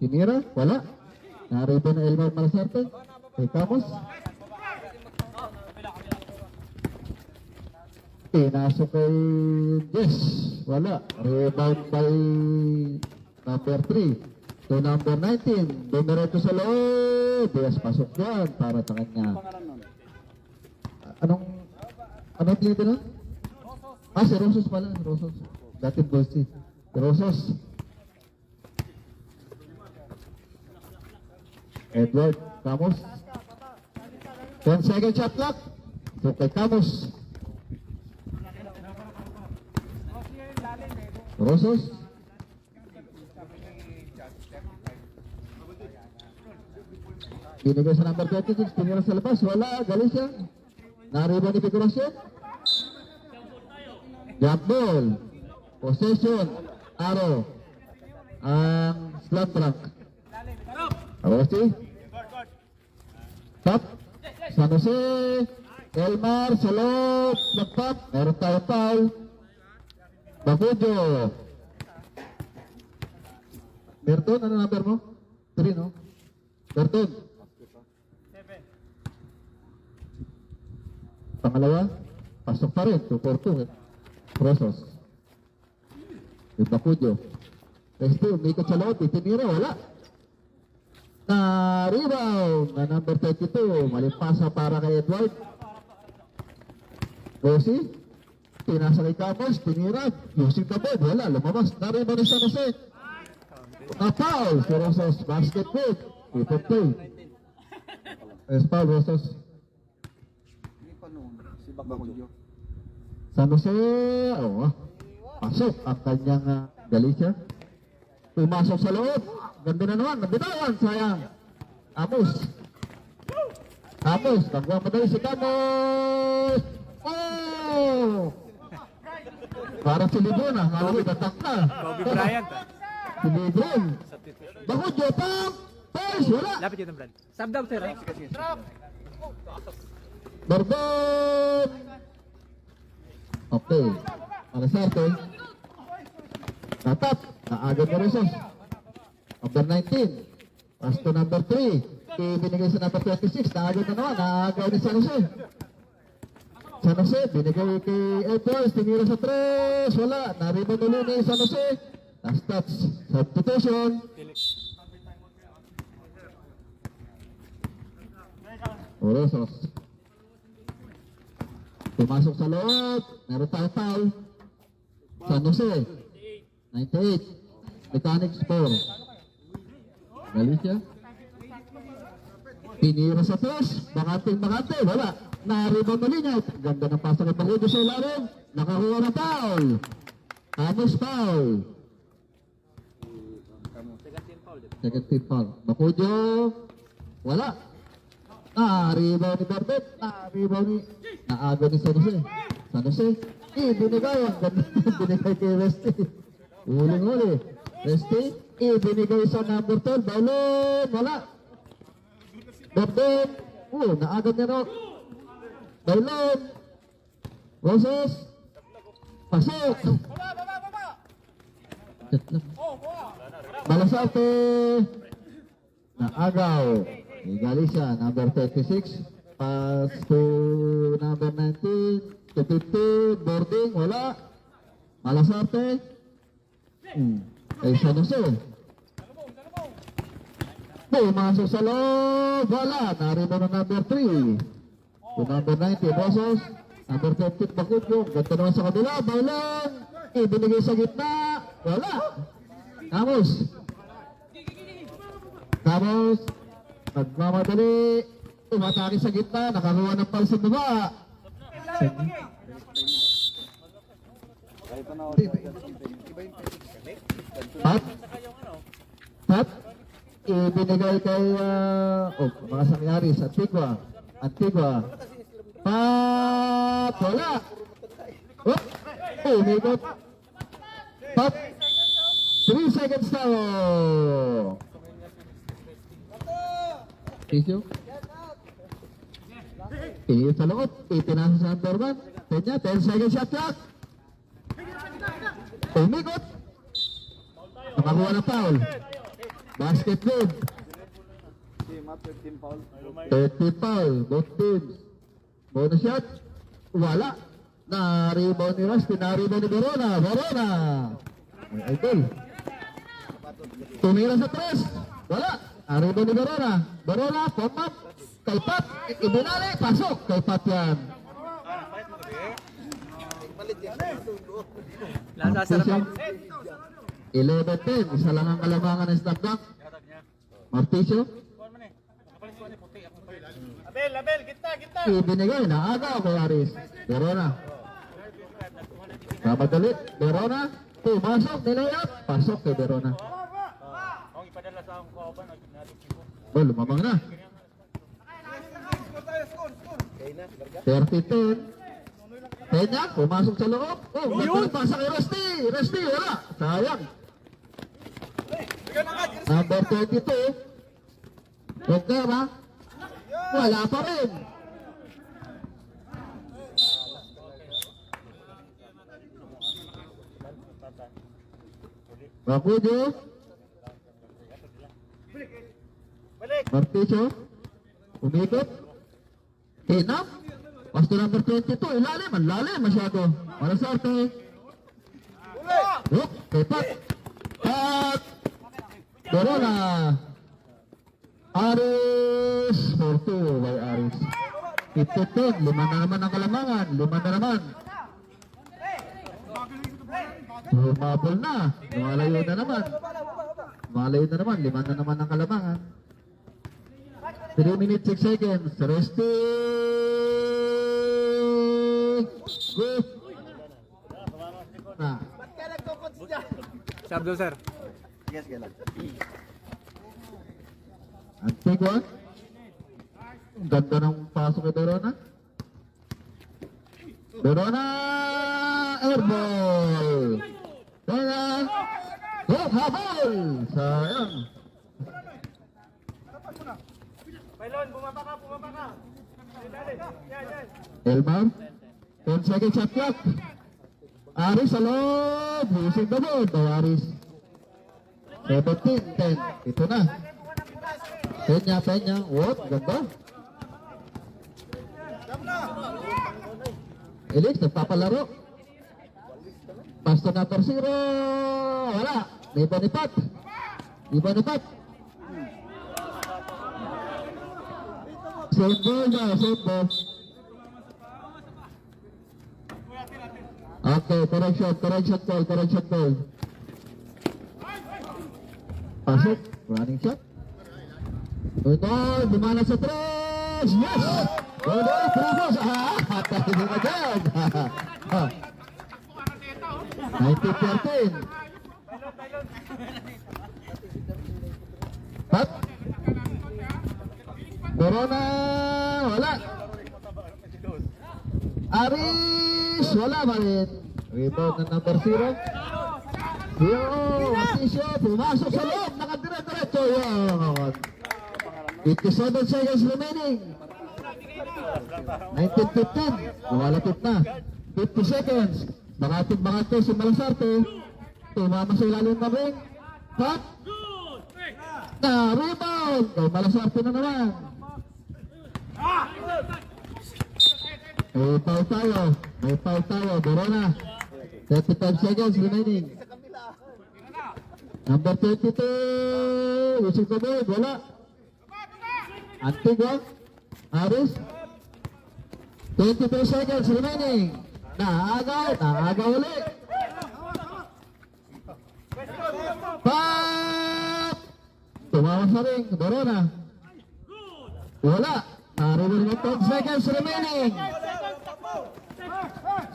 Tinira, wala. Naribo na Elmar Malasarte. Kay Camus. Pinasok kay Jess. Wala. Rebound by number 3. To number 19. Dumiretso sa loob. Diaz pasok dyan para sa kanya. Anong dito na? Si Rosos pala. Rosos. Dating Bolsi. Rosos. Edward Camus. 10 second shot clock. So kay Camus. Rosos. Binigay sa number 26. Pinira sa labas. Wala. Galicia. Naribo ni Figuracion. Jump ball. Possession. Arrow. Ang slam dunk. Arosi. Top. San Jose. Elmar. Salop. Nagpap. Meron tayo foul. Bakujo. Berton, ano number mo? 3, no? Berton. Pangalawa. Pasok pa rin. 2-4-2. Rosos. Yung Bakujo. Peste, umikot sa loob. Itinira, wala. Na rebound na number 32. Malimpasa para kay Edward. Rossi. Pinasa kay Camus. Tinira. Using the ball. Wala. Lumabas. Na-rebound ni San Jose. Na-foul. Si Rosos. Basket pick. 2-2. Yes, foul Rosos. San Jose. Pasok ang kanyang Galicia. Pumasok sa loob. Ganda na naman. Nabitawan. Sayang. Camus. Camus. Tanggang madali si Camus. Oh! Parang si Lebron ah. Malamig attack na. Kobe Bryant. Si Lebron. Bakod Jotang. Pers. Wala. Lapit yun, Brad. Sub down, sir. Barbon. Okay. Malasarte. Tatap. Naagad na Rosos. Number 19. Pass to number 3. Binigay sa number 26. Naagad na naman. Naagaw ni San Jose. San Jose. Binigay kay Edwards. Tinira sa 3. Wala. Nariban ulit ni San Jose. Last touch. Substitution. Rosos. Pumasok sa loob. Meron tayo foul. San Jose. 98. Mechanics 4. Galicia. Tinira sa 3. Bakante. Wala. Nariban muli niya. Ganda ng pasa ng Bakujo sa ilalim. Nakakuha ng foul. Camus foul. Second team foul. Bakujo. Wala. Nariban ni Barbet. Nariban ni... Naaga ni San Jose. San Jose. Binigay. Ang ganda. Binigay kay Westy. Uling-uli. Westy. Binigay sa number 12. Bailon. Wala. Barbet. Naagad niya no. Bailon. Roses. Pasok. Malasarte. Naagaw. Galicia, number 36. Pass to number 19. To 15. Boarding. Wala. Malasarte. Kay San Jose. Pumasok sa loob. Wala. Naribo na number 3. To number 19. Rosos. Number 15. Bakujo. Ganda naman sa kabila. Bailon. Ibinigay sa gitna. Wala. Camus. Camus. Nagmamadali. Umatake sa gitna. Nakakuha ng pal sa baba. Pat. Ibinigay kay mga sangyaris. Antigua. Pat. Wala. Umikot. Pat. 3 seconds now. Tissue. Sa loob. Itinasa sa number 1. 10 seconds shot clock. Umikot. Nakakuha na foul. Basketball. 30 foul. Both teams. Bonus shot. Wala. Na-rebound ni Rusty. Na-rebound ni Verona. Verona. May idol. Tumira sa tres. Wala. Na-rebound ni Verona. Verona. Pop up. Kay Pat. Ibinali. Pasok. Kay Pat yan. Nasasarap. 11-10. Isa lang ang kalamangan ng snap dunk. Marticio. Label, kita. Ibinigay na agaw kay Aris. Verona. Kamadali. Verona. Pumasok. Nilayap. Pasok kay Verona. Lumamang na. 30-10. Peña. Pumasok sa loob. Nagpasa kay Rusty. Rusty. Wala. Sayang. Number 22. Rogera. Wala pa rin. Bakujo. Marticio. Umikot. Tinap. Pasto number 22. Ilalim. Ang lalim masyado. Wala sorte. Tepat. Pat. Verona. Aris. 4-2 by Aris. 15-10. 5 na naman ang kalamangan. 5 na naman. Humabol na. Lumalayo na naman. Lumalayo na naman. 5 na naman ang kalamangan. 3 minutes 6 seconds. Rusty. Good. Na. Sabdo, sir. Antigua. Ang ganda ng pasok kay Verona. Verona. Airball. Verona. Habol. Sayang. Pailon, bumaba ka. Yan. Elmar. 10 seconds shot clock. Aris sa loob. Busing na doon. Aris. 17-10. Ito na. Peña. What? Ganda. Elix, nagpapalaro. Pasto number 0. Wala. Liba ni Pat. Save ball na. Save ball. Okay, correction call. Pasok. Running shot. Betul, dimana stres? Yes! Bodoh, terus. Hati ini aja. 19-13. Pat. Verona, wala. Aris, wala balik. Rebound ng number 0. Marticio, pumasok sa loob. Nakadire-diretso. Yun. 57 seconds remaining. 19-15. Lumalapit na. 50 seconds. Bakatid si Malasarte. Tumama sa ilalim ng ring. Pat. Rebound. Malasarte na naman. May foul tayo. Verona. 35 seconds remaining. Number 22. Using the board. Wala. Antigua. Aris. 23 seconds remaining. Naagaw ulit. Pat! Tumawa sa ring. Verona. Wala. Narinig ng 10 seconds remaining.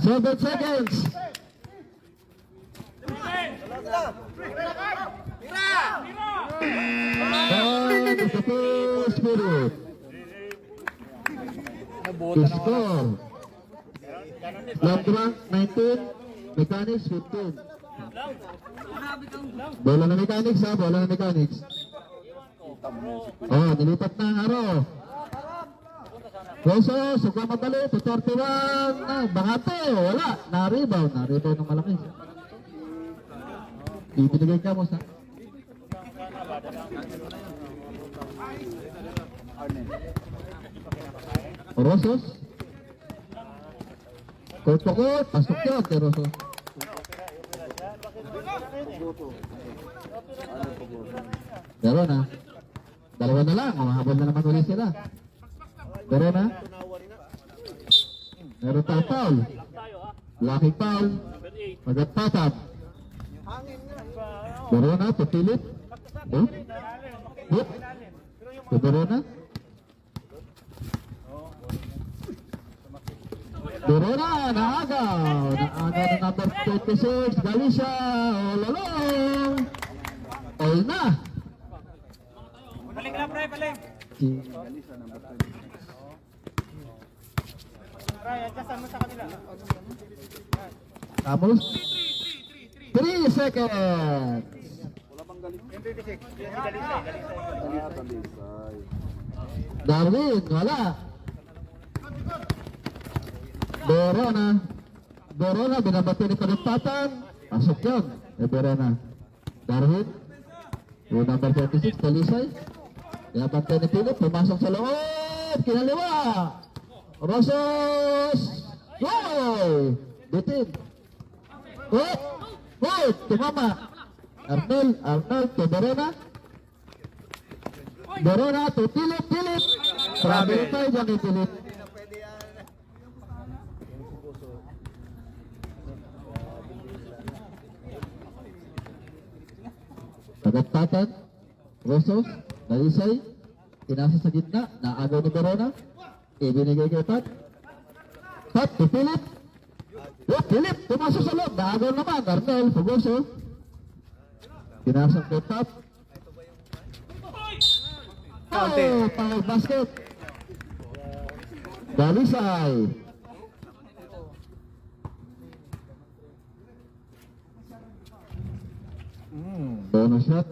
7 seconds. And the first period. To score. Lambrank 19, Mechanics 15. Bola na Mechanics ha, bola na Mechanics. Oh, nilipat na ang araw. Rosso, suka madali, 241. Bangate, wala. Na-rebound ng malaki. Ibinigay ka mo sa Rosos. Court to court. Pasok yan kay Rosos. Pero na. Dalawa na lang. Mahabol na naman ulit sila. Pero na. Meron tayong foul. Blocking foul. Magat-patap. Pero na. Pupilit. Boot. Boot. Pero na. Pero na. Naagaw. Naagaw na number 26. Galicia. Olalong. All na. Paling lang, pre, paling. Ray, adjustan mo sa kanila. Tapos 3 seconds. Yung 26. Yung Dalisay. Darwin, wala. Borona, binabati ni Panagpatan. Pasok yun. Borona. Darwin. Yung number 26, Talisay. Binabati ni Philip, pumasok sa loob. Kinaliwa. Rosos. Goal! Bitin. Hoy! Tumama. Arnel to Borona. Borona to Philip. Grabe tayo dyan ni Philip. Tagapatan, Rosos, Dalisay, pinasa sa gitna, naagaw ni Borona, ibinigay kay Pat, to Philip, Philip, pumasok sa loob, naagaw naman, Arnel, Fugoso, pinasa kay Pat, foul basket, Dalisay, bonus shot,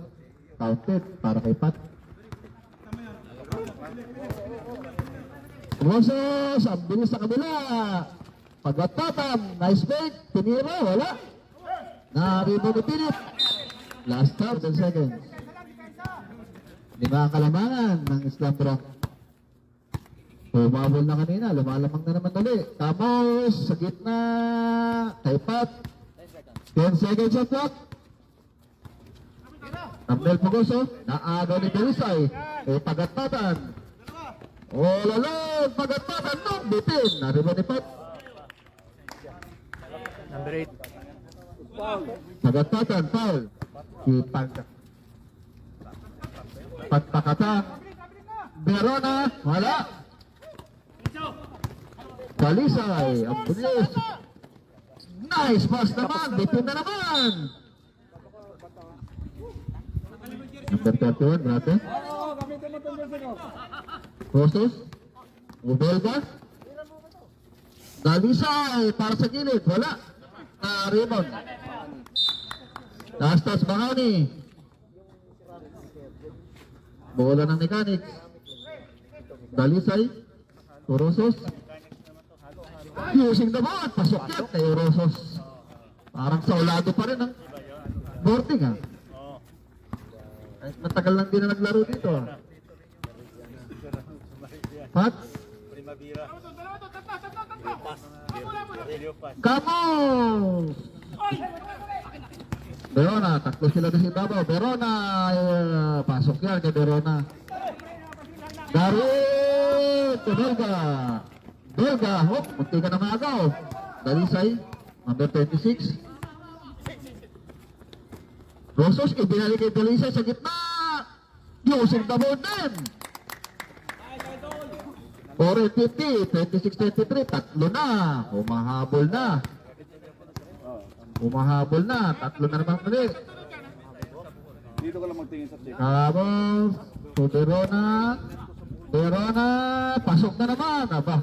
counted para kay Pat. Rosos, ang bilis sa kabila. Pagkatatam, nice fake, tinira, wala. Naribo ni Philip. Last time, 10 seconds. Lima ang kalamangan ng Islam Rock. Humabol na kanina, lumalamang na naman ulit. Tamos, sa gitna, kay Pat. 10 seconds shot clock. Amnel Pugoso, naagaw ni Dalisay. Pagatatan. Lalag, pagatatan, no, bitin. Naribo ni Pat. Number 8. Pagatatan, foul. Patpakatan. Verona, wala. Dalisay, ang bilis. Nice pass naman, bitin na naman. Number 31, berapa? Rosos, Ubelga, Dalisay, para sa gilid, wala. Rebound. Last touch, Bangani. Bola ng Mechanics. Dalisay, Rosos. Using the ball, pasok yan kay Rosos. Parang sa ulado pa rin ang boarding ha. Matagal lang din na naglaro dito. Pat? Kamos! Verona, tatlo sila na si Davao. Verona, pasok yan kay Verona. Darwin! Belga, hop, munti ka na maagaw. Dalisay, number 26. Rosos, ibinalik kay Dalisay sa gitna. Using the board din. 4-50, 26-23, tatlo na. Humahabol na. Tatlo na naman ulit. Dito ka lang magtingin sa tape. Habos, to Verona, pasok na naman. Aba,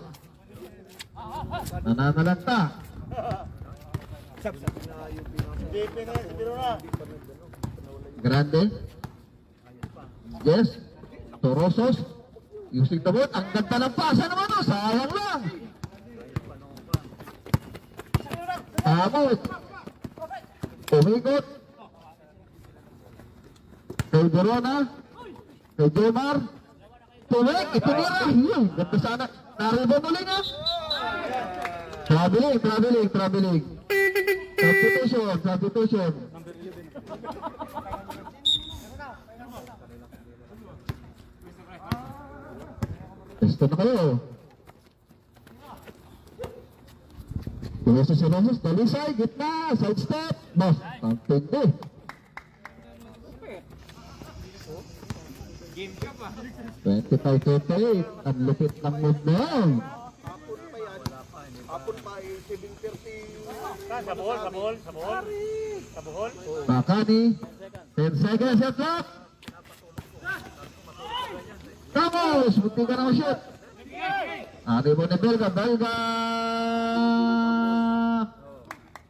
nananalanta. Grande. Yes. Torosos. Using the boat. Ang ganda ng pasa naman o. Sayang lang. Habos. Umikot. Kay Joel Verona. Kay Jomar. Tuwek, ito nila. Yun, ganda sana. Naribo muli nga. Traveling. Substitution. Testo na kayo. Roses, dalisay, gitna, side step. Boss, ang tindi. Game ka pa. 25-28, ang lupit ng move na yun. Hapon pa eh, 7:30. Sa buhol. Bakani, 10 seconds, shot clock. Ramos, buti ka na ma-shoot. Ari mo ni Belga.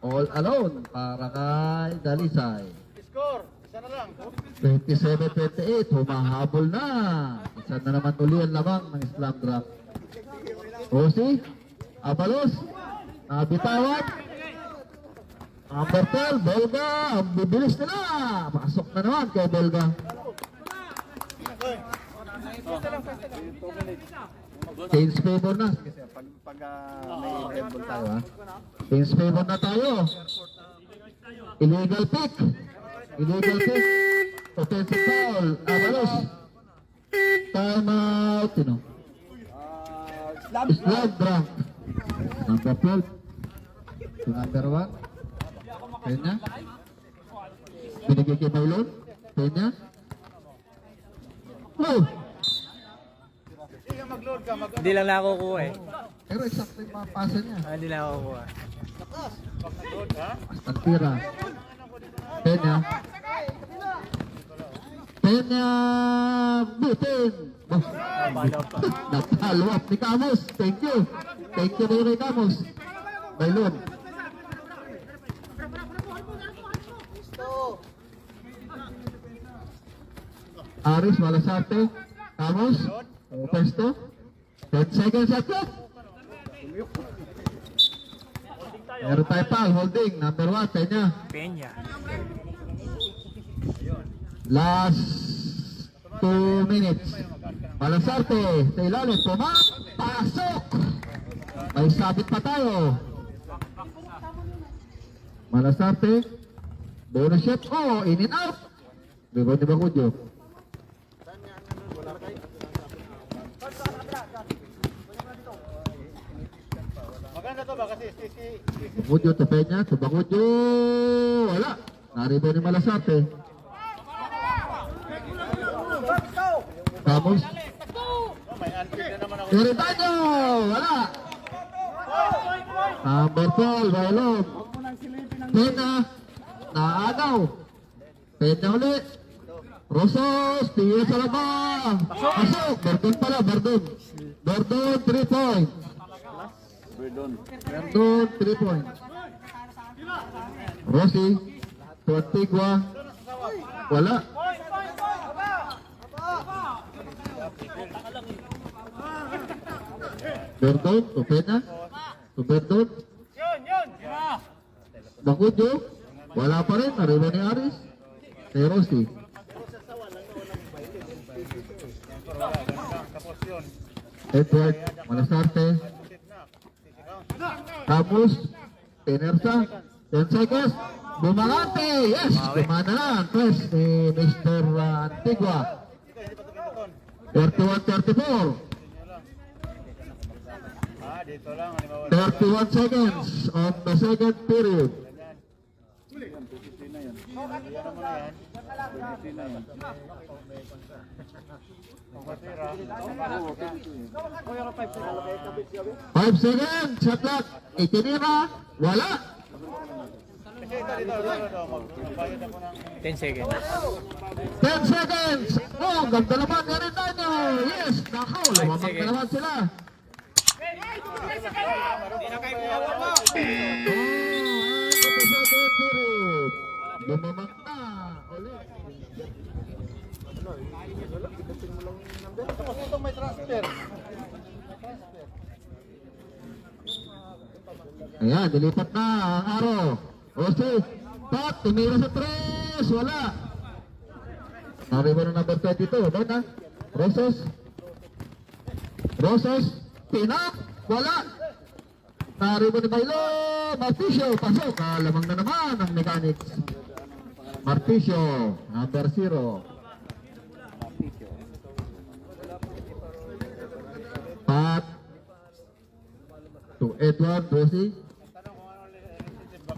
All alone para kay Dalisay. Score, isa na lang. 27-28, humahabol na. Isa na naman uli ang lamang ng slam drop. Rosie, Abalos, nabitawan. Number 12, Belga, ang bibilis nila. Pasok na naman kay Belga. Change favor na. Pag may red ball tayo ha. Change favor na tayo. Illegal pick. Offensive foul. Abalos. Time out. Sino? Slab drunk. Number 12. To number 1. Penya. Binigay kay Maulon. Penya. Oh! Hindi lang nakukuha eh. Pero exact yung mga pasa niya. Hindi lang nakukuha. Ang tira. Penya. Butin. Natalo up ni Camus. Thank you ni Camus. Bailon. Aris, Malasarte. Camus. Pesto. 10 seconds at clock. Meron tayo pa, holding. Number 1, Penya. Penya. Last 2 minutes. Malasarte, sa ilalim, pasok! May sabit pa tayo. Malasarte, bonus shot, in and out. Di ba Kudyo? Maganda to ba kasi Kudyo, Tupenya, Kudyo, wala. Naribo ni Malasarte. Camus. Iritaño! Wala! Number 12, Bailon. Pena. Naagaw. Pena ulit. Rosos. Tingin sa labang. Pasok. Bardon pala. Bardon 3 points. Bardon 3 points. Rossi. Tuantigua. Wala. Berdon, Tupena, Berdon. Bakudyo, wala pa rin, nariba ni Aris. Kay Rossi. Edward, Malasarte. Camus, Tenersa, 10 seconds. Bumangante, yes, bumana na ang press ni Mr. Antigua. 31-34. 31 seconds of the second period. Five seconds, shot clock. Itinira, wala. 10 seconds. 10 seconds. Oh, ganda naman nga rin tayo. Yes, nako, lumamang na naman sila. Lumamang na ulit. tapos ito may transfer. Ayan, dilipat na ang araw. Osi, Tot, tumira sa 3, wala. Naribo na number 22. Doon na. Roses. Pinap. Wala. Naribo ni Milo. Marticio. Pasok. Lamang na naman ang Mechanics. Marticio. Number 0. Pat. To Edward Rossi.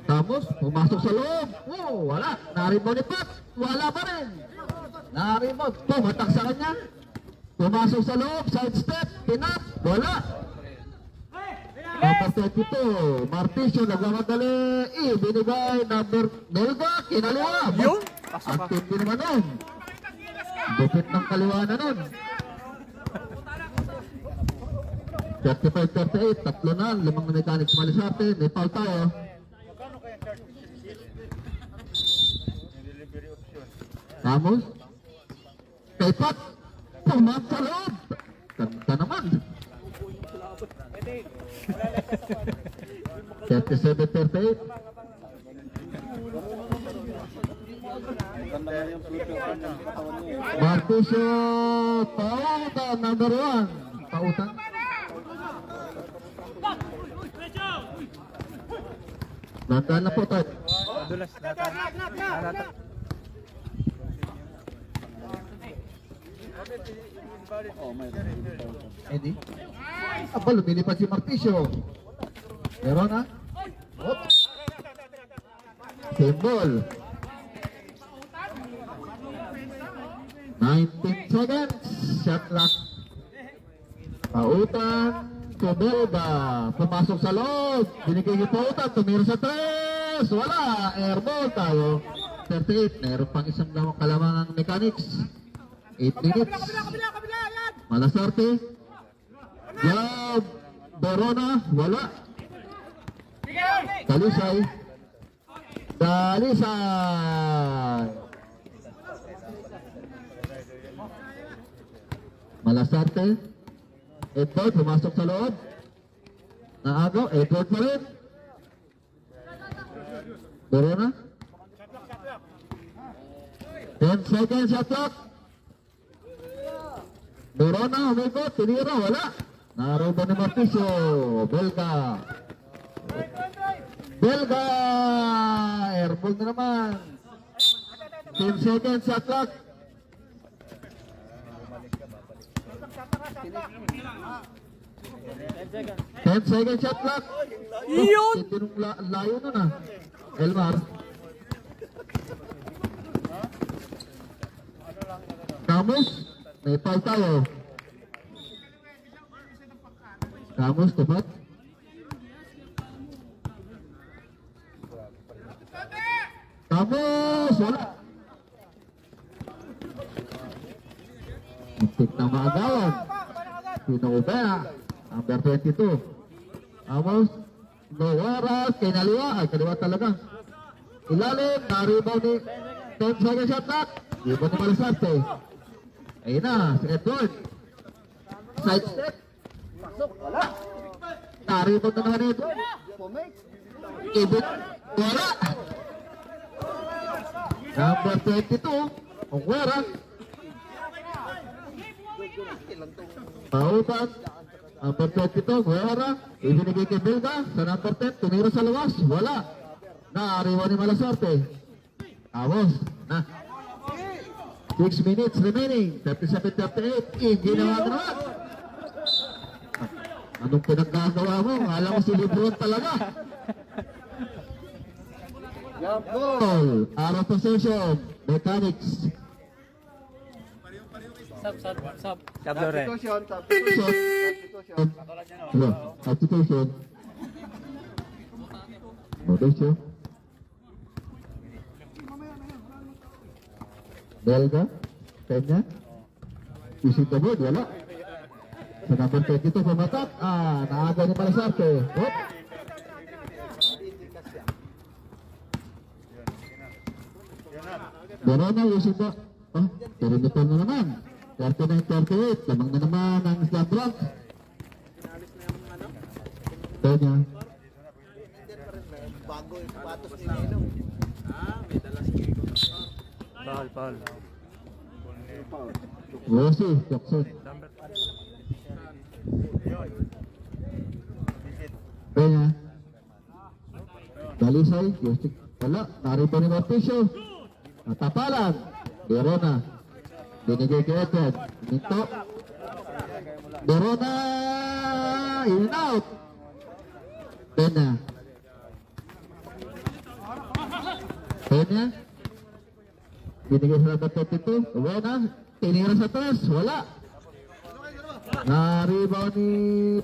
Tapos, pumasok sa loob. Oh, wala. Naribo ni Pat. Wala pa rin. Naribo. Pumatak sa kanya. Pumasok sa loob. Side step. Pinap. Wala. Number 22. Marticio. Nagmamadali. Ibinigay. Number Melga. Kinaliwa. Yun? Ang tindi naman nun. Dupit ng kaliwa na nun. 35-38. Tatlo na. Limang Mechanics Malisarte. May foul tayo. Magkano kaya charge? Delivery option. Ramos. Kay Pat. Pumat sa loob. Ganda naman. 37-38. Marticio. Pautan. Number 1. Pautan. Dandan na po, Todd. Madulas. Natatak. Eddie. Aba, lumilipad si Marticio. Meron na. Oops. Symbol. 19 seconds. Shot clock. Pautan. Kubelga. Pumasok sa loob. Binigay yung pautan. Tumira sa 3. Wala. Airball tayo. 38. Meron pang isang kalamangang Mechanics. 8 minutes. Malasarte. Job. Borona. Wala. Dalisay. Malasarte. Edward. Pumasok sa loob. Naagaw. Edward pa rin. Borona. 10 seconds shot clock. Borona, umikot, tinira, wala. Naroon ni Marticio. Belga. Airball na naman. 10 seconds shot clock. 10 seconds shot clock. Yun! Hindi nung layo nun ah. Elmar. Camus. May foul tayo. Camus, tumat. Camus, wala. Muntik na maagawan. Pinubea. Number 22. Camus. Nowaras. Kinaliwa. Ay, kaliwa talaga. Ilalim. Naribaw ni 10 seconds shot clock. Di ba ni Malasarte? Ayun na, si Edward. Side step. Pasok, wala. Naribot na naman ito. Ibig, wala. Number 22, Ongwera. Pautan. Number 22, Ongwera. Ibinigay kay Belga. Sa number 10, tumira sa luwas. Wala. Naariwan ni Malasarte. Amos. Na. 6 minutes remaining. 37-38. Ginawa na naman. Anong pinaggagawa mo? Alam mo si Lebron talaga. Goal. Out of possession. Mechanics. Sub. Kablo rin. Substitution. Rotation. Belga, Kenya, using the board, wala. Sa number 22, pumatak. Naaga ni Malasarte. Hop. Borona, using the... perimeter na naman. 39-38, lamang na naman ang Islam Bronx. Kenya. Bago yung sapatos ni Nino. May dalas Paul. Rossi, Jackson. Pena. Dalisay, Justin. Wala, narito ni Marticio. Natapalan. Verona. Binigay kay Edward. Minto. Verona. In and out. Pena. Pena. Binigay sa number 32. Verona. Tinira sa tres. Wala. Na-rebound ni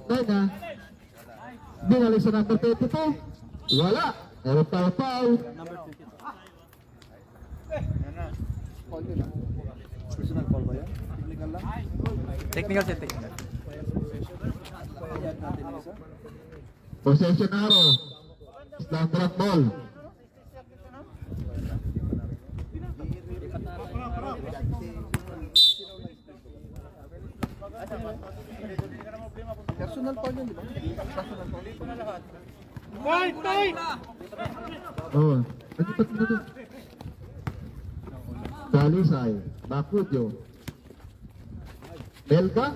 Pena. Binalik sa number 32. Wala. Meron tayo foul. Personal call ba yan? Technical lang? Technical set, technical. Ayan natin yung isa. Possession arrow. Slam dunk ball. Personal call yun, di ba? Personal call. Oh, nagtipat na doon. Dalisay, Bakudyo. Belga?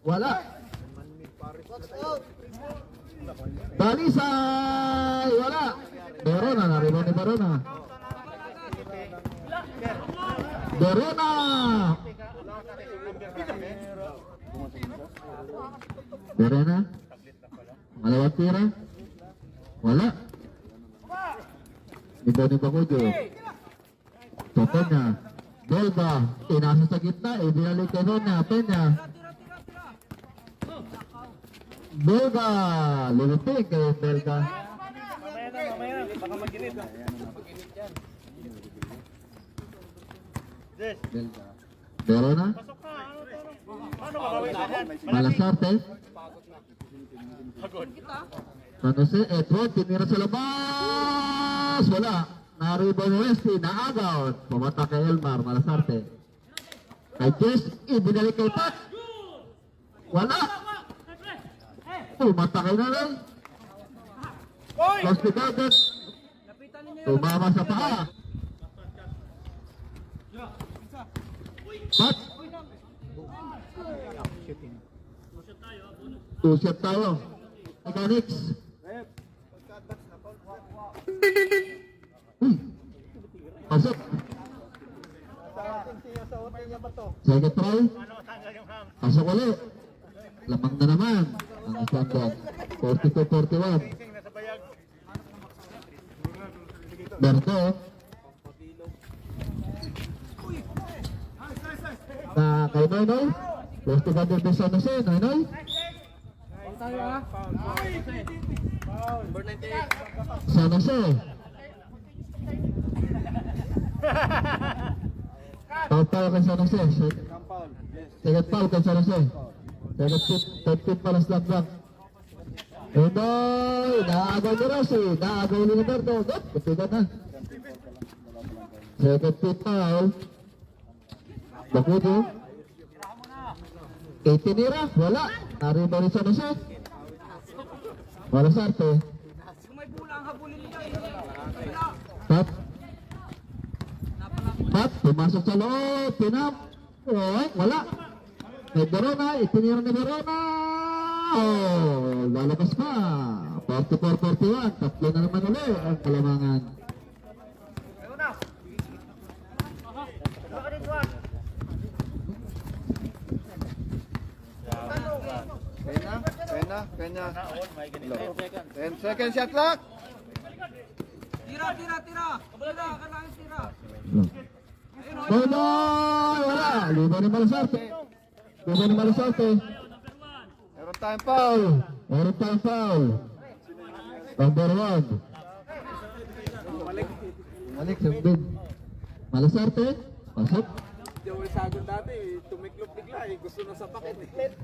Wala. Dalisay! Wala. Verona, naribaw ni Verona. Verona! Verona? Malawat tira? Wala. Ito ni Bakudyo. So, Pena. Belga. Inasa sa gitna. Ibinalik kay Pena. Pena. Belga. Luluting kay Belga. Baka mag-init lang. Belga. Verona. Malasarte. San Jose, Edward, tinira sa labas. Wala. Naribon Westy, naagaw. Pumata kay Elmar, Malasarte. Kay Jess, ibinalik kay Pat. Wala. Pumata kay Nanay. Lost the target. Tumama sa paa. Pat. Two-shot tayo. Mechanics. Pasok. Second try. Pasok ulit. Lamang na naman. Ang standard. 42-41. Berto. Na kay Noynoy. Close to Gander de San Jose. Noynoy. San Jose. Foul kay San Jose. Second foul kay San Jose. Second tip para slam dunk. Noynoy. Naagaw ni Rossi. Naagaw ni Roberto. Good. Kutigan na. Second tip foul. Bakudyo. Itinira. Wala. Nariba rin San Jose. Malasarte. Pat. Pat. Pumasok sa loob. Pinap. Oh, wala. May Verona. Itinira ni Verona. Oh, lalabas pa. 44-41. Tatlo na naman ulit ang Kalamangan. Kanya. 10 seconds shot clock. Tira. Kailangan tira. Noynoy! Wala! Liba ni Malasarte. Meron tayong foul. Meron tayong foul. Number 1. Balik sa bid. Malasarte. Pasok. Hindi ako isagod dati. Tumiklop bigla eh. Gusto na sa pakit eh.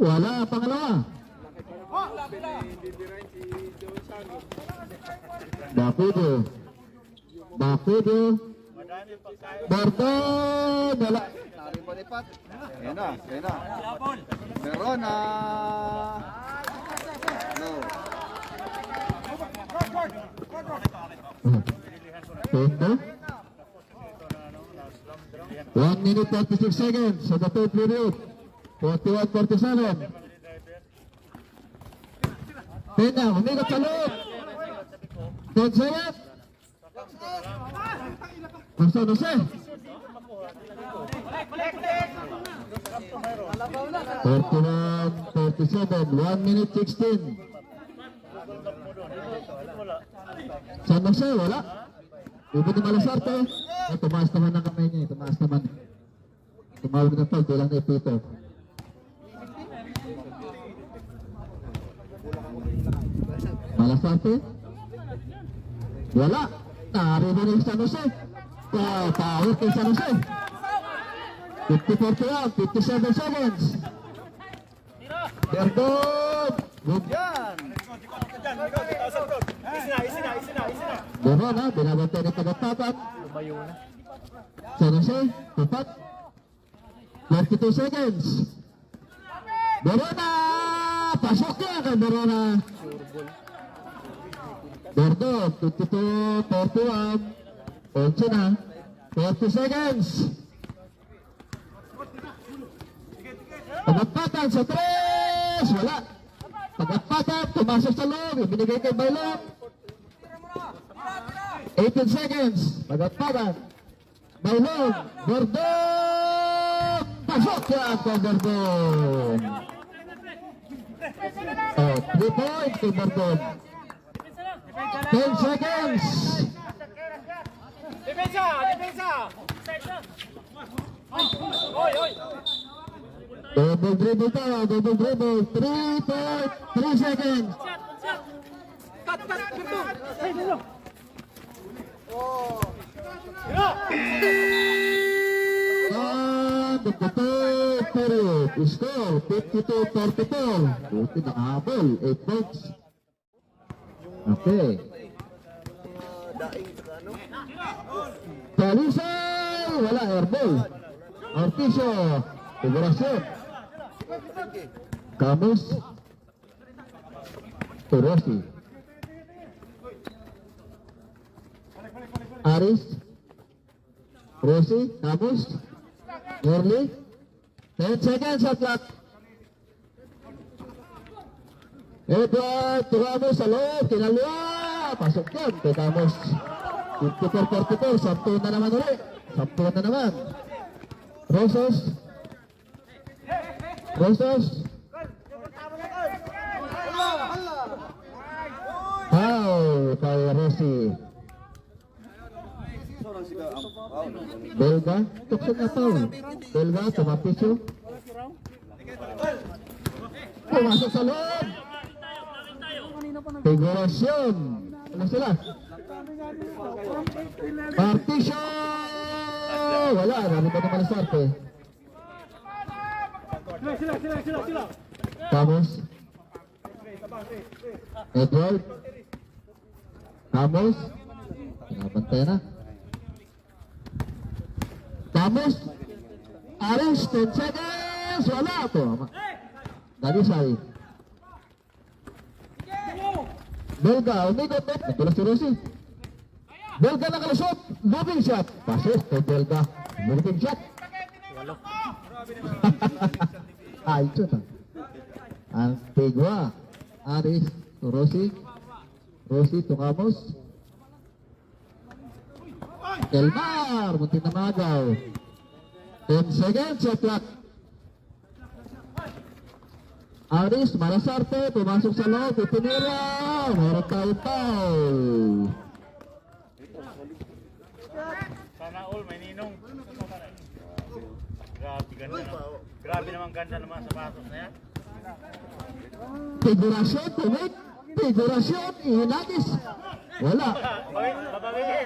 Wala. Pangalawa. Bakudyo. Berto. Wala. Nariba ni Pat. Ayan na. Verona. No. Pendo. 1 minute 46 seconds sa the third period. 41-47. Pena, umigot sa loob. 10 seconds. San Jose. 41-47. 1 minute 16. San Jose, wala. Ibo ni Malasarte. Ay, tumaas naman ang kamay niya. Tumaas naman. Tumawag na foul. Kailang na ipito. Malasarte. Wala. Naribo ni San Jose. Power kay San Jose. 50-41. 57 seconds. Berdog. Good. Yan. Doon na, binabantay ng tagatapat. San Jose, tapat. 42 seconds. Verona! Pasok yan kay Verona. Berdog, 52-41. 11 na. 40 seconds. Pagkapatan sa 3. Wala. Pagkapatan, tumasok sa loob. Ibinigay kay Bailon. 18 seconds. Pagkapatan. Bailon. Berdog. Pasok yan kay Berdog. 3 points kay Berdog. 10 seconds. Depensa! Double dribble tayo, double dribble. 3 seconds. And the third period, score 52-44. Buti na habol, 8 points. Okay. Talisay, wala, airball. Orticio, figurasyon. Camus, Rossi. Aris, Rossi, Camus, Morley. 10 seconds at clock. Edward, Camus sa loob, kinalwa. Pasok yan kay Camus. 54-44, 10 na naman ulit. 10 na naman. Rosos. Foul kay Rossi. Belga, tuksan na foul. Belga, tumapisyo. Pumasok sa loob. Figurasyon. Ano sila? Partition! Wala, namin ba naman Malasarte? Camus. Edward. Camus. Pinabantay na. Camus. Aris, 10 seconds. Wala ito. Dalisay. Belga, umigot. Natulas si Rossi. Belga nakalusot. Moving shot. Pasok kay Belga. Moving shot. Ito na. Antigua. Aris to Rossi. Rossi to Camus. Elmar. Muntin na magaw. 10 seconds sa clock. Aris, Malasarte, pumasok sa loob, itinira. Meron tayong foul. Sana all, may ninong. Grabe, ganda naman. Grabe naman ganda naman sa sapatos na yan. Figurasyon, tumit. Figurasyon, ihinagis. Wala. Babawin.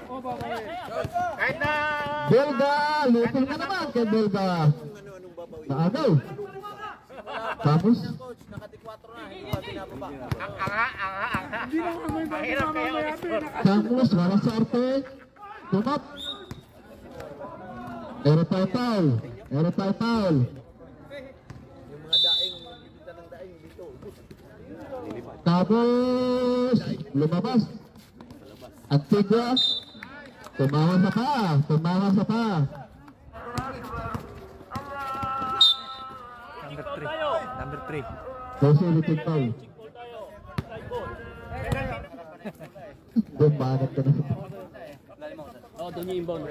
Kahit na... Belga, lupin na naman kay Belga. Naagaw. Camus. Ang hirap kaya mag-score. Camus, Malasarte. Tumap. Meron tayong foul. Meron tayong foul. Tapos, lumabas. Antigua. Tumawa sa paa. 3. Positive foul. Doon banat ka na. Oh, doon yung inbound.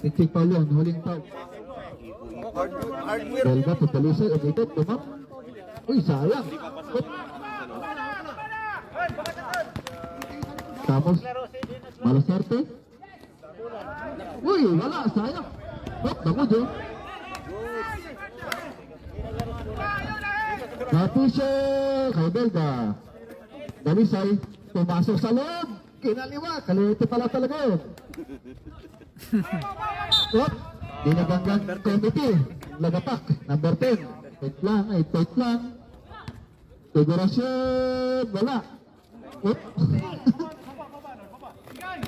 Titik foul yun, huling foul. Hardware. Belga, pagkalisay, umikot, lumap. Uy, sayang. Up. Tapos, malasarte. Uy, wala, sayang. Up, naku, Napisyo kay Belga. Dalisay, pumasok sa loob. Kinaliwa, kalito pala talaga yun. Up, dinaganggang committee. Lagapak, number 10. Wait lang, wait lang. Figurasyon, wala. Up.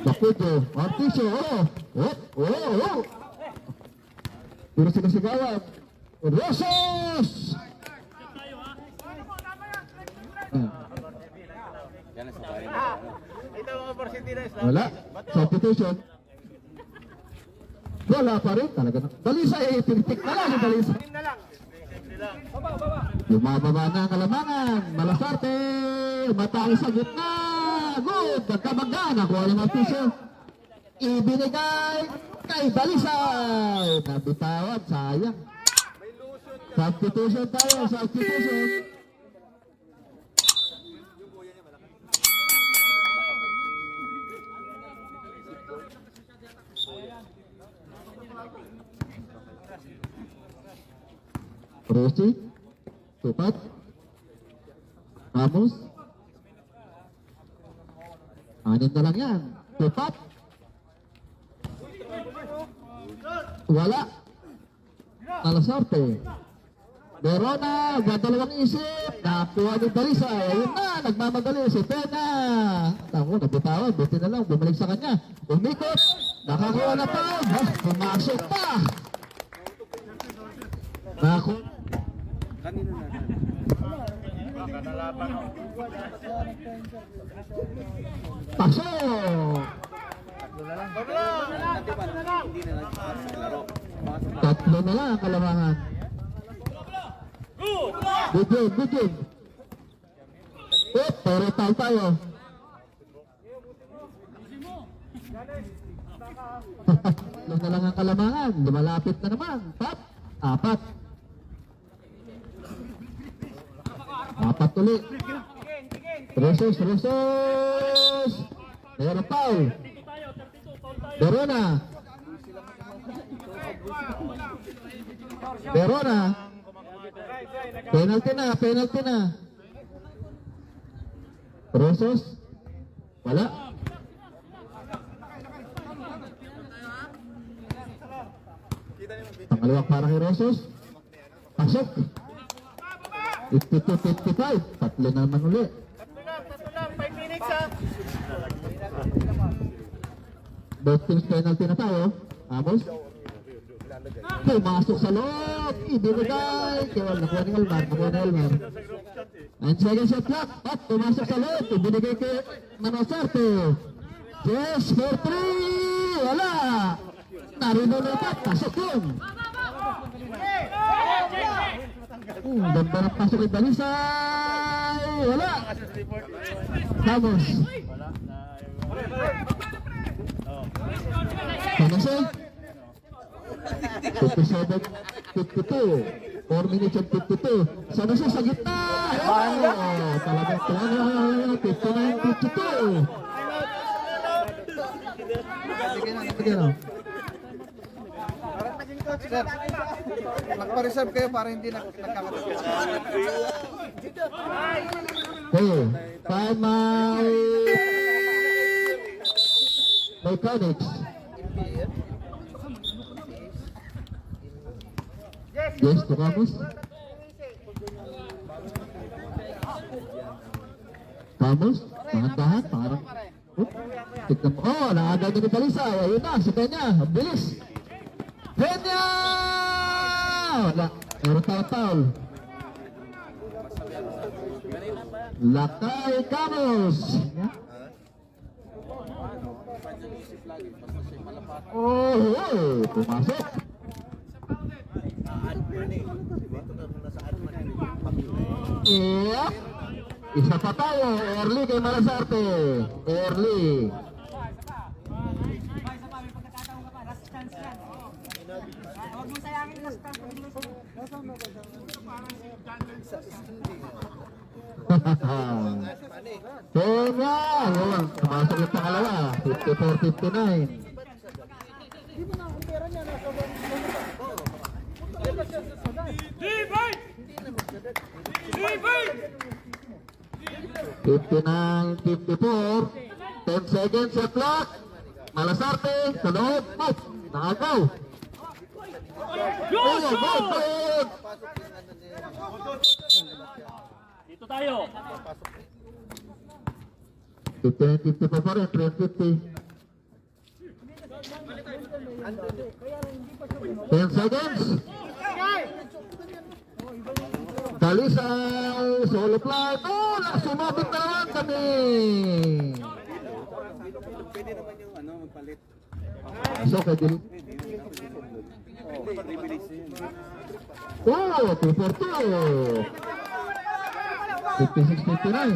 Bakudo, Martisyo, oh. Puro sinasigawan. Rosos! Wala. Substitution. Wala pa rin. Talaga na. Dalisay, pintik na lang. Dalisay. Lumababa na ang kalamangan. Malasarte. Matay sa gitna. Good. Nagkamagda. Nakuha ng Martisyo. Ibinigay kay Dalisay. Nabitawan. Sayang. Substitution tayo. Substitution. Rosi, Tupat, Ramos, anin na lang yan, Tupat, wala, Malasarte, Verona, gadalawang isip, nakuha ni Dalisay, ayun na, nagmamadali si Pena, ako, nabitawan, buti na lang, bumalik sa kanya, umikot, nakakuha na pa, pumasok pa, nakuha, pasok! Tatlo na lang ang kalamangan. Good game. Pero tayo. Tatlo na lang ang kalamangan. Lumalapit na naman. Apat. Apat ulit. Rosos. Meron foul. Verona. Penalty na. Rosos. Wala. Pangalawang para kay Rosos. Pasok. 52-55. Tatlo naman uli. Tatlo lang, 5 minutes ha. Both teams penalty na tayo. Amos. Pumasok sa loob. Ibinigay. Nakuha ni Elmar. And second shot clock. Pumasok sa loob. Ibinigay kay Manosarte. Yes, for 3. Wala. Narino na ito. Pasok yun. Ganda ng pasok kay Dalisay. Wala. Ramos. Panasay. 57-52. 4 minutes and 52. Sana siya sa gitna. Talagang plano. 59-52. Sir, magpa-reserve kayo para hindi nagkakatabi. Okay. Find my mechanics. Yes, to Ramos. Ramos, dahan-dahan, parang tignan mo. Oh, naagad ni Dalisay. Ayun na, si Peña. Ang bilis. Peña! Wala. Meron taon-taon. Lakay Camus. Oh, pumasok. Yeah. Isa pa tayo, early kay Malasarte. Early. Kenya! Yun, pumasok yung pangalawa. 54-59. Divide! Divide! 59-54. 10 seconds sa clock. Malasarte, sa loob. Move! Nakagaw. Oh, good. Dito tayo. 59-54 pa rin, 350. 10 seconds. Dalisay, solo flight. Oh, sumabit na naman kami. Pwede naman yung ano, magpalit. So, kay Dil. Oh, 242. 56-59.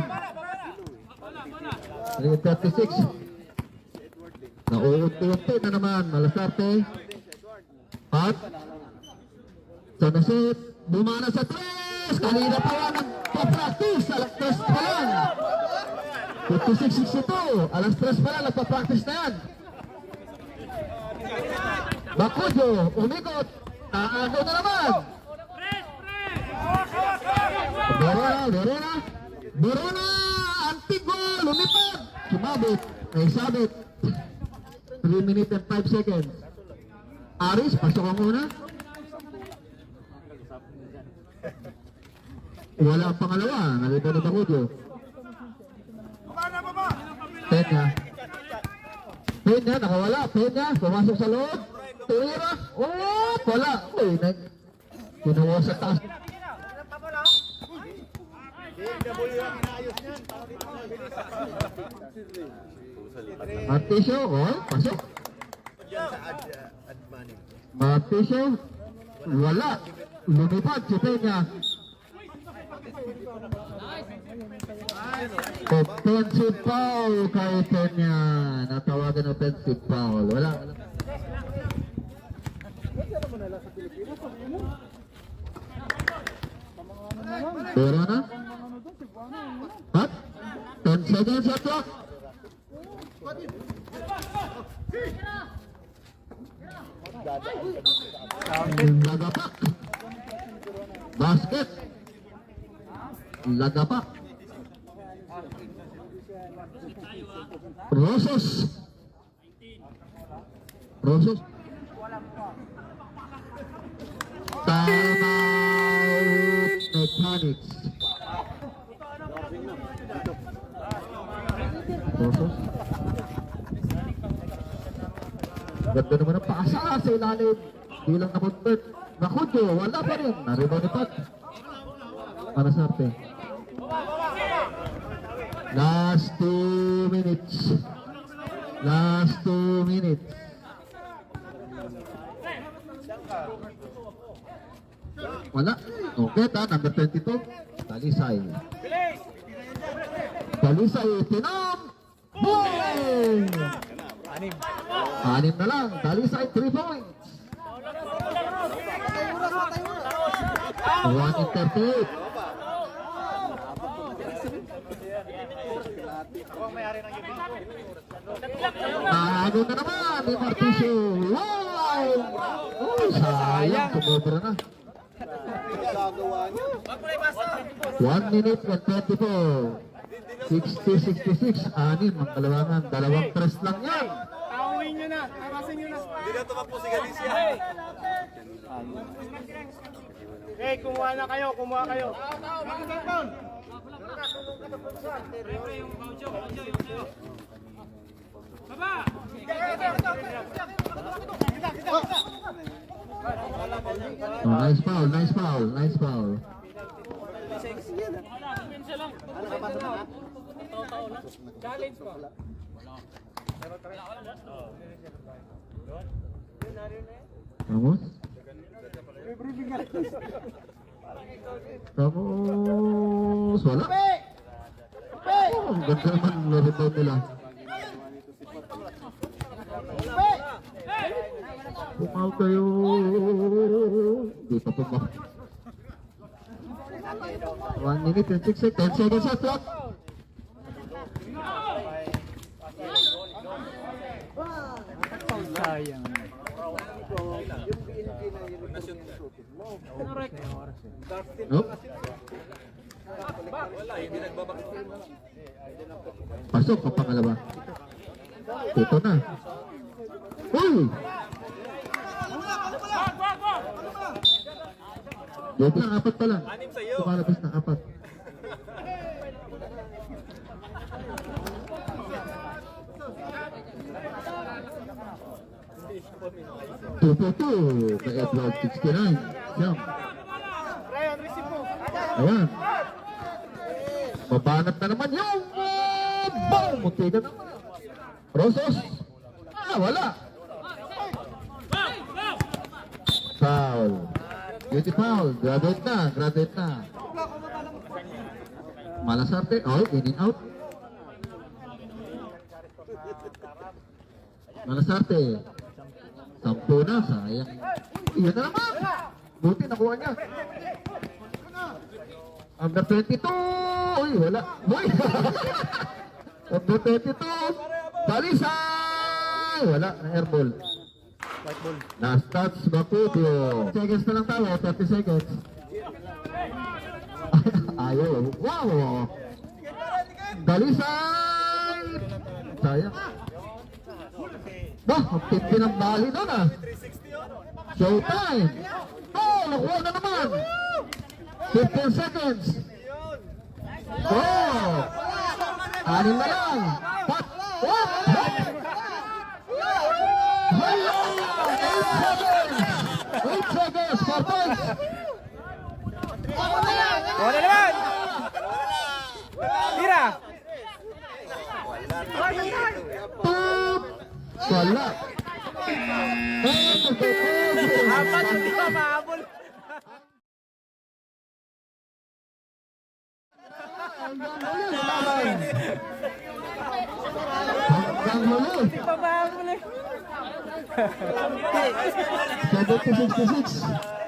336. Nauunti-unti na naman. Malasarte. At San Jose, bumana sa 3. Kanina pa yan nagpa-practice. Alas 3 pa lang. 56-62. Alas 3 pa lang nagpa-practice na yan. Bakujo, umikot. Naagaw na naman. Verona, Antigua, lumipad. Sumabit, may sabit. 3 minutes and 5 seconds. Aris, pasok ang una. Wala ang pangalawa. Nalito ni Bakujo. Penya. Penya, nakawala. Penya, pumasok sa loob. Tira. Oh, wala. Uy, kinuha sa taas. Martisyo, oh, pasok. Martisyo, wala. Lumipad si Penya. Offensive foul kay Penya. Natawagan offensive foul. Wala. Pero na? At 10 seconds sa clock. Lagapak. Basket. Lagapak. Rosos. Rosos. Timeout Mechanics. Rosos. Ganda naman ang pasa sa ilalim. Bilang na-convert. Bakujo, wala pa rin. Naribaw ni Pat. Malasarte. Last 2 minutes. Last 2 minutes. Wala. Okay, number 22. Dalisay. Dalisay, tinam. Boom! Anim na lang. Dalisay, 3 points. 1:38. Bago na naman ni Martisyo. Wow! Oh, sayang. Sumobra na. 1 minute and 24. 60-66. Anim ang kalawangan. Dalawang press lang yan. Tawin nyo na. Tawasin nyo na. Hindi na tumakbo si Galicia. Okay, kumuha na kayo. Kumuha kayo. Baba! Oh, nice foul, nice foul, nice foul. Challenge mo. Vamos. Tapos, wala. Oh, ang ganda naman ng rebound nila. Pumaw kayo. Di pa pumaw. 1 minute and 6 seconds. 10 seconds shot clock. Nope. Pasok ang pangalawa. Ito na. Uy! Dito lang, apat pa lang. Tumalabas na apat. Two kay Edward 69. Siyam. Ryan, receive mo. Ayan. Mabanat na naman yung bang! Muntiga naman. Rosos. Wala. Foul. Beauty foul. Graduate na. Malasarte. Oh, in and out. Malasarte. 10 na. Sayang. Iyan na naman. Buti nakuha niya. Under 22. Uy, wala. Uy. Under 22. Dalisay. Wala. Na-airball. Last touch, Bakudio. Seconds na lang tayo. 30 seconds. Ayaw. Wow. Dalisay. Sayang. Bah, ang tindi ng bali doon ah. Showtime. Oh, nakuha na naman. 15 seconds. Oh! 6 na lang. Pat! What? Hello! 8 seconds! 8 seconds for points! Wala naman! Tira! Top! Wala! Apat, hindi pa mahabol. Hanggang huli! Hindi pa mahabol eh. 70-66.